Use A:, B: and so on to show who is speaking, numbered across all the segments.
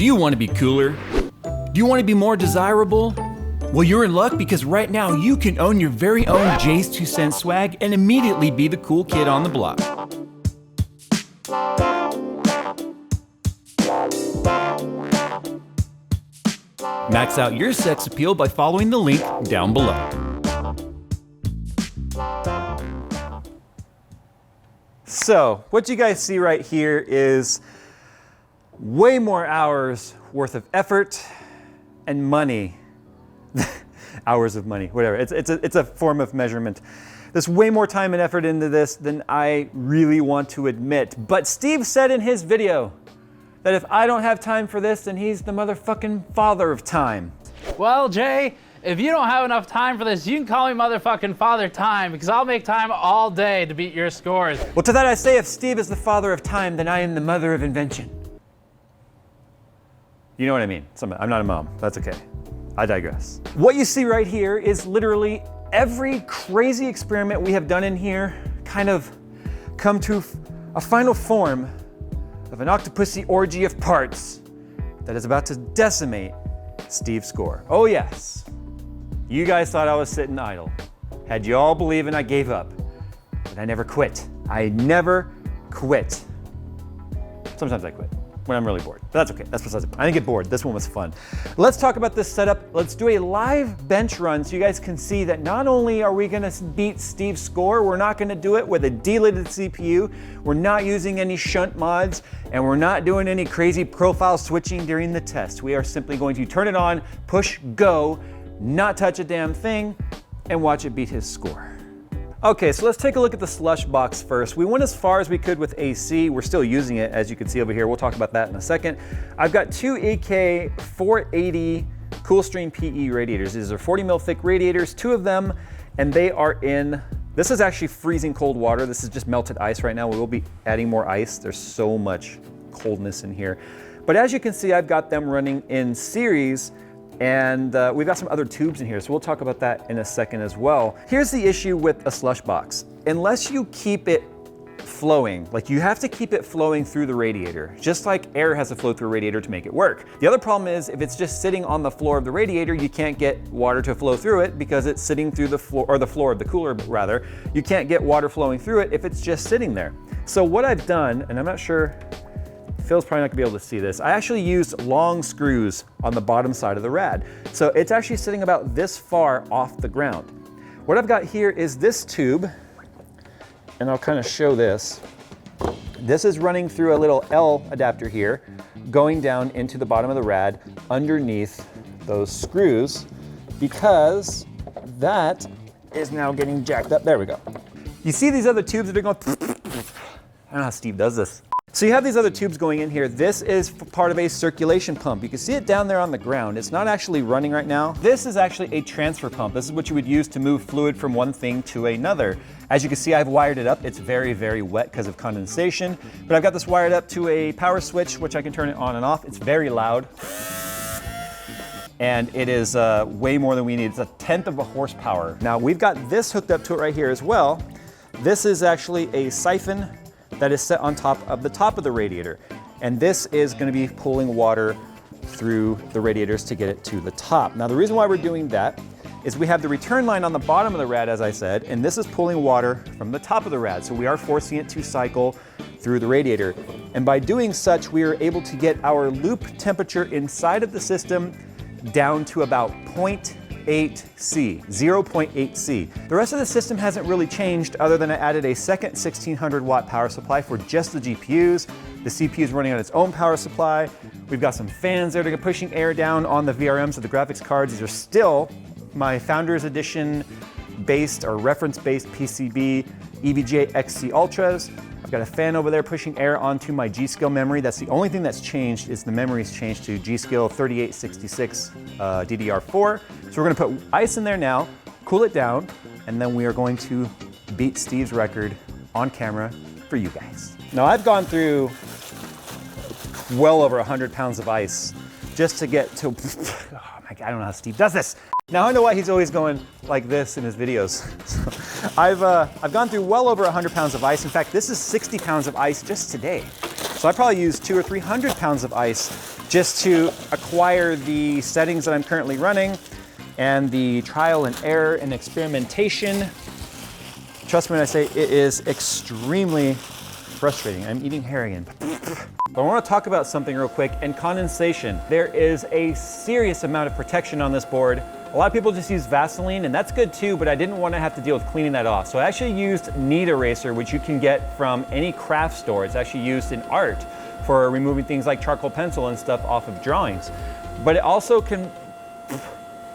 A: Do you want to be cooler? Do you want to be more desirable? Well, you're in luck because right now you can own your very own Jayztwocents swag and immediately be the cool kid on the block. Max out your sex appeal by following the link down below.
B: So, what you guys see right here is way more hours worth of effort and money. Hours of money, whatever. It's a form of measurement. There's way more time and effort into this than I really want to admit. But Steve said in his video that if I don't have time for this, then he's the motherfucking father of time.
C: Well, Jay, if you don't have enough time for this, you can call me motherfucking Father Time, because I'll make time all day to beat your scores.
B: Well, to that I say, if Steve is the father of time, then I am the mother of invention. You know what I mean? I'm not a mom. That's okay. I digress. What you see right here is literally every crazy experiment we have done in here kind of come to a final form of an octopussy orgy of parts that is about to decimate Steve's score. Oh yes, you guys thought I was sitting idle. Had you all believing I gave up, but I never quit. I never quit. Sometimes I quit when I'm really bored, but that's okay. That's besides the point. I didn't get bored. This one was fun. Let's talk about this setup. Let's do a live bench run so you guys can see that not only are we gonna beat Steve's score, we're not gonna do it with a deleted CPU, we're not using any shunt mods, and we're not doing any crazy profile switching during the test. We are simply going to turn it on, push go, not touch a damn thing, and watch it beat his score. Okay, so let's take a look at the Slush box first. We went as far as we could with AC. We're still using it, as you can see over here. We'll talk about that in a second. I've got two AK 480 Coolstream PE radiators. These are 40 mil thick radiators, two of them, and they are in, this is actually freezing cold water. This is just melted ice right now. We will be adding more ice. There's so much coldness in here. But as you can see, I've got them running in series, and we've got some other tubes in here, so we'll talk about that in a second as well. Here's the issue with a Slush box. Unless you keep it flowing, like you have to keep it flowing through the radiator, just like air has to flow through a radiator to make it work. The other problem is if it's just sitting on the floor of the radiator, you can't get water to flow through it because it's sitting through the floor, or the floor of the cooler rather. You can't get water flowing through it if it's just sitting there. So what I've done, and I'm not sure, Phil's probably not gonna be able to see this. I actually used long screws on the bottom side of the rad. So it's actually sitting about this far off the ground. What I've got here is this tube, and I'll kind of show this. This is running through a little L adapter here, going down into the bottom of the rad underneath those screws, because that is now getting jacked up. There we go. You see these other tubes that are going, I don't know how Steve does this. So you have these other tubes going in here. This is part of a circulation pump. You can see it down there on the ground. It's not actually running right now. This is actually a transfer pump. This is what you would use to move fluid from one thing to another. As you can see, I've wired it up. It's very, very wet because of condensation, but I've got this wired up to a power switch, which I can turn it on and off. It's very loud. And it is way more than we need. It's 1/10 of a horsepower. Now we've got this hooked up to it right here as well. This is actually a siphon that is set on top of the radiator. And this is gonna be pulling water through the radiators to get it to the top. Now the reason why we're doing that is we have the return line on the bottom of the rad, as I said, and this is pulling water from the top of the rad. So we are forcing it to cycle through the radiator. And by doing such, we are able to get our loop temperature inside of the system down to about 0.8 C, 0.8 C. The rest of the system hasn't really changed other than I added a second 1600 watt power supply for just the GPUs. The CPU is running on its own power supply. We've got some fans there to get pushing air down on the VRMs of the graphics cards. These are still my Founders Edition based or reference-based PCB EVGA XC Ultras. I've got a fan over there pushing air onto my G.Skill memory. That's the only thing that's changed, is the memory's changed to G.Skill 3866 DDR4. So we're gonna put ice in there now, cool it down, and then we are going to beat Steve's record on camera for you guys. Now I've gone through well over 100 pounds of ice just to get to, oh my God, I don't know how Steve does this. Now I know why he's always going like this in his videos. So I've gone through well over 100 pounds of ice. In fact, this is 60 pounds of ice just today. So I probably used 200 or 300 pounds of ice just to acquire the settings that I'm currently running and the trial and error and experimentation. Trust me when I say it is extremely frustrating. I'm eating hair again. But I want to talk about something real quick, and condensation. There is a serious amount of protection on this board. A lot of people just use Vaseline, and that's good too, but I didn't want to have to deal with cleaning that off. So I actually used Knead Eraser, which you can get from any craft store. It's actually used in art for removing things like charcoal pencil and stuff off of drawings. But it also can,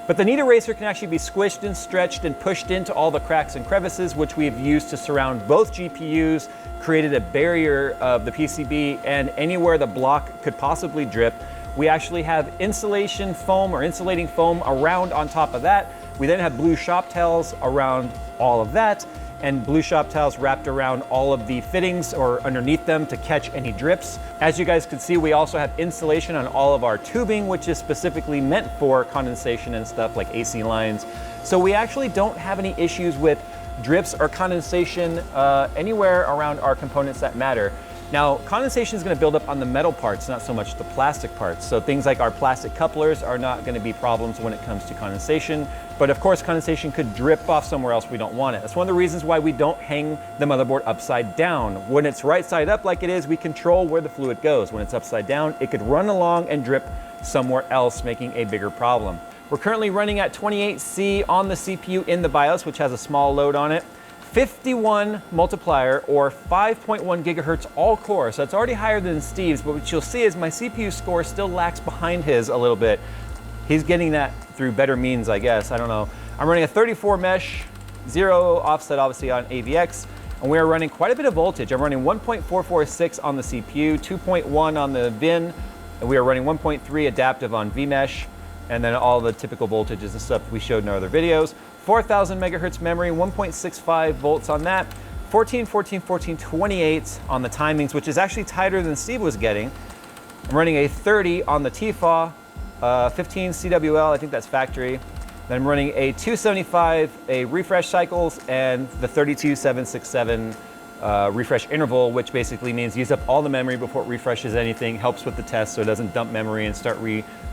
B: but the Knead Eraser can actually be squished and stretched and pushed into all the cracks and crevices, which we've used to surround both GPUs, created a barrier of the PCB, and anywhere the block could possibly drip, we actually have insulation foam or insulating foam around on top of that. We then have blue shop towels around all of that, and blue shop towels wrapped around all of the fittings or underneath them to catch any drips. As you guys can see, we also have insulation on all of our tubing, which is specifically meant for condensation and stuff like AC lines. So we actually don't have any issues with drips or condensation anywhere around our components that matter. Now, condensation is going to build up on the metal parts, not so much the plastic parts. So things like our plastic couplers are not going to be problems when it comes to condensation. But of course, condensation could drip off somewhere else we don't want it. That's one of the reasons why we don't hang the motherboard upside down. When it's right side up like it is, we control where the fluid goes. When it's upside down, it could run along and drip somewhere else, making a bigger problem. We're currently running at 28C on the CPU in the BIOS, which has a small load on it. 51 multiplier or 5.1 gigahertz all core. So it's already higher than Steve's, but what you'll see is my CPU score still lags behind his a little bit. He's getting that through better means, I guess. I don't know. I'm running a 34 mesh, 0 offset obviously on AVX, and we are running quite a bit of voltage. I'm running 1.446 on the CPU, 2.1 on the VIN, and we are running 1.3 adaptive on vMesh, and then all the typical voltages and stuff we showed in our other videos. 4,000 megahertz memory, 1.65 volts on that, 14, 14, 14, 28 on the timings, which is actually tighter than Steve was getting. I'm running a 30 on the TFAW, 15 CWL, I think that's factory. Then I'm running a 275, a refresh cycles, and the 32767 refresh interval, which basically means use up all the memory before it refreshes anything, helps with the test so it doesn't dump memory and start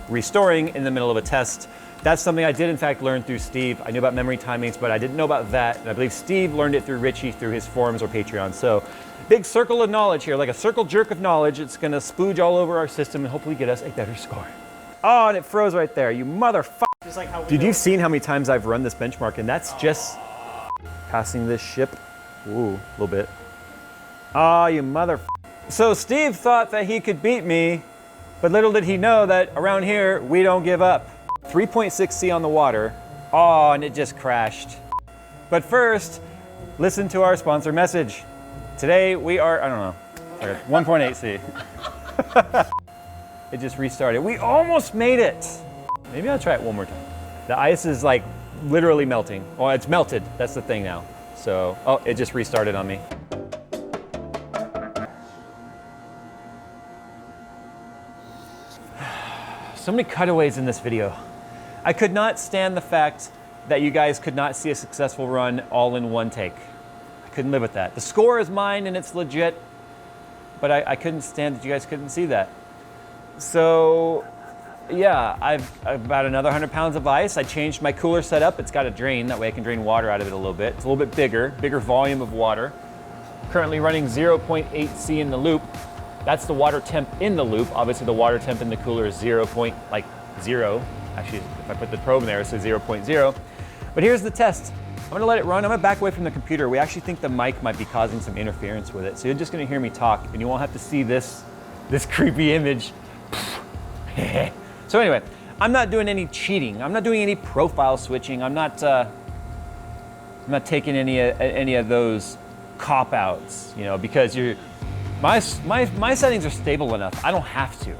B: restoring in the middle of a test. That's something I did in fact learn through Steve. I knew about memory timings, but I didn't know about that. And I believe Steve learned it through Richie through his forums or Patreon. So big circle of knowledge here, like a circle jerk of knowledge. It's gonna splooge all over our system and hopefully get us a better score. Oh, and it froze right there, you motherfucker.
D: Just like how we
B: Dude, you've seen how many times I've run this benchmark, and that's just passing this ship. Ooh, a little bit. Oh, you motherfucker. So Steve thought that he could beat me, but little did he know that around here, we don't give up. 3.6C on the water. Oh, and it just crashed. But first, listen to our sponsor message. Today we are, I don't know, 1.8C. It just restarted. We almost made it. Maybe I'll try it one more time. The ice is like literally melting. Oh, it's melted. That's the thing now. So, oh, it just restarted on me. So many cutaways in this video. I could not stand the fact that you guys could not see a successful run all in one take. I couldn't live with that. The score is mine and it's legit, but I couldn't stand that you guys couldn't see that. So yeah, I've about another 100 pounds of ice. I changed my cooler setup. It's got a drain, that way I can drain water out of it a little bit. It's a little bit bigger volume of water. Currently running 0.8C in the loop. That's the water temp in the loop. Obviously the water temp in the cooler is 0. Actually, if I put the probe in there, it says 0.0. But here's the test. I'm gonna let it run. I'm gonna back away from the computer. We actually think the mic might be causing some interference with it. So you're just gonna hear me talk and you won't have to see this creepy image. So anyway, I'm not doing any cheating. I'm not doing any profile switching. I'm not taking any of those cop-outs, you know, because my settings are stable enough. I don't have to.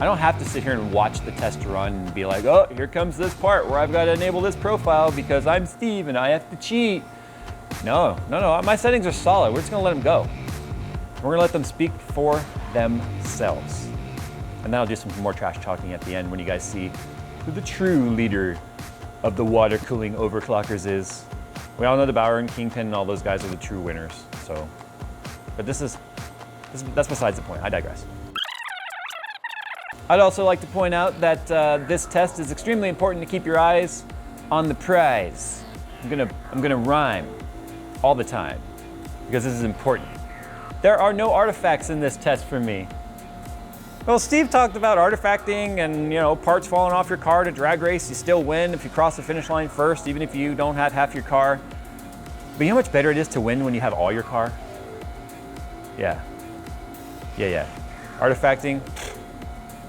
B: I don't have to sit here and watch the test run and be like, oh, here comes this part where I've got to enable this profile because I'm Steve and I have to cheat. No, my settings are solid. We're just gonna let them go. We're gonna let them speak for themselves. And then I'll do some more trash talking at the end when you guys see who the true leader of the water cooling overclockers is. We all know the Bauer and Kingpin and all those guys are the true winners, so. But this is That's besides the point, I digress. I'd also like to point out that this test is extremely important to keep your eyes on the prize. I'm gonna rhyme all the time because this is important. There are no artifacts in this test for me. Well, Steve talked about artifacting and, you know, parts falling off your car to drag race. You still win if you cross the finish line first, even if you don't have half your car. But you know how much better it is to win when you have all your car? Yeah. Artifacting,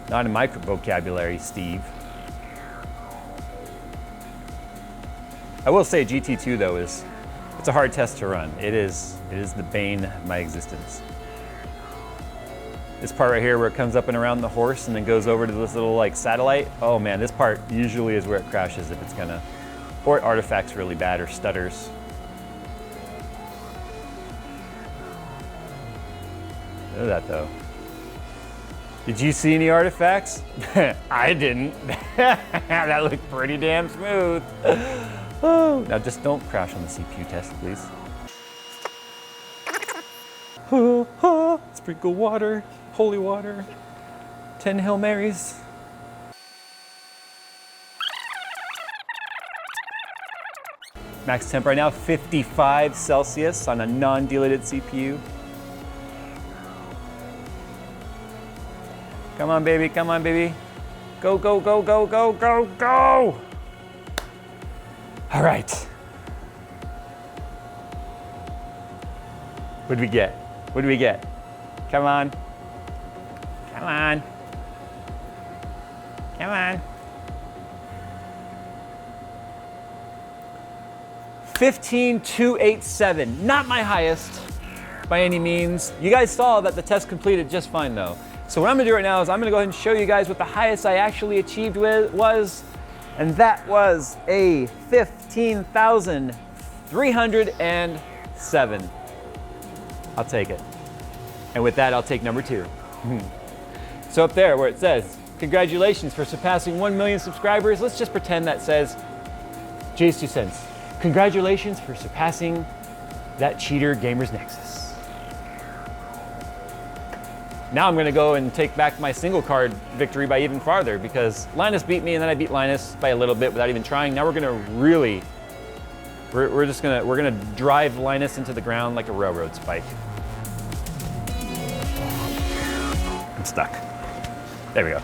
B: not in my vocabulary, Steve. I will say GT2 though it's a hard test to run. It is the bane of my existence. This part right here where it comes up and around the horse and then goes over to this little like satellite. Oh man, this part usually is where it crashes if it's gonna, or it artifacts really bad or stutters. Look at that though. Did you see any artifacts? I didn't. That looked pretty damn smooth. Oh, now just don't crash on the CPU test, please. Sprinkle water, holy water, 10 Hail Marys. Max temp right now, 55 Celsius on a non-delated CPU. Come on, baby, come on, baby. Go, go, go, go, go, go, go! All right. What did we get? What did we get? Come on. Come on. Come on. 15,287. Not my highest by any means. You guys saw that the test completed just fine though. So what I'm gonna do right now is I'm gonna go ahead and show you guys what the highest I actually achieved was, and that was a 15,307. I'll take it. And with that, I'll take number 2. So up there where it says, congratulations for surpassing 1 million subscribers, let's just pretend that says, Jayztwocents, congratulations for surpassing that cheater Gamer's Nexus. Now I'm gonna go and take back my single card victory by even farther because Linus beat me and then I beat Linus by a little bit without even trying. Now we're gonna really, we're gonna drive Linus into the ground like a railroad spike. I'm stuck. There we go.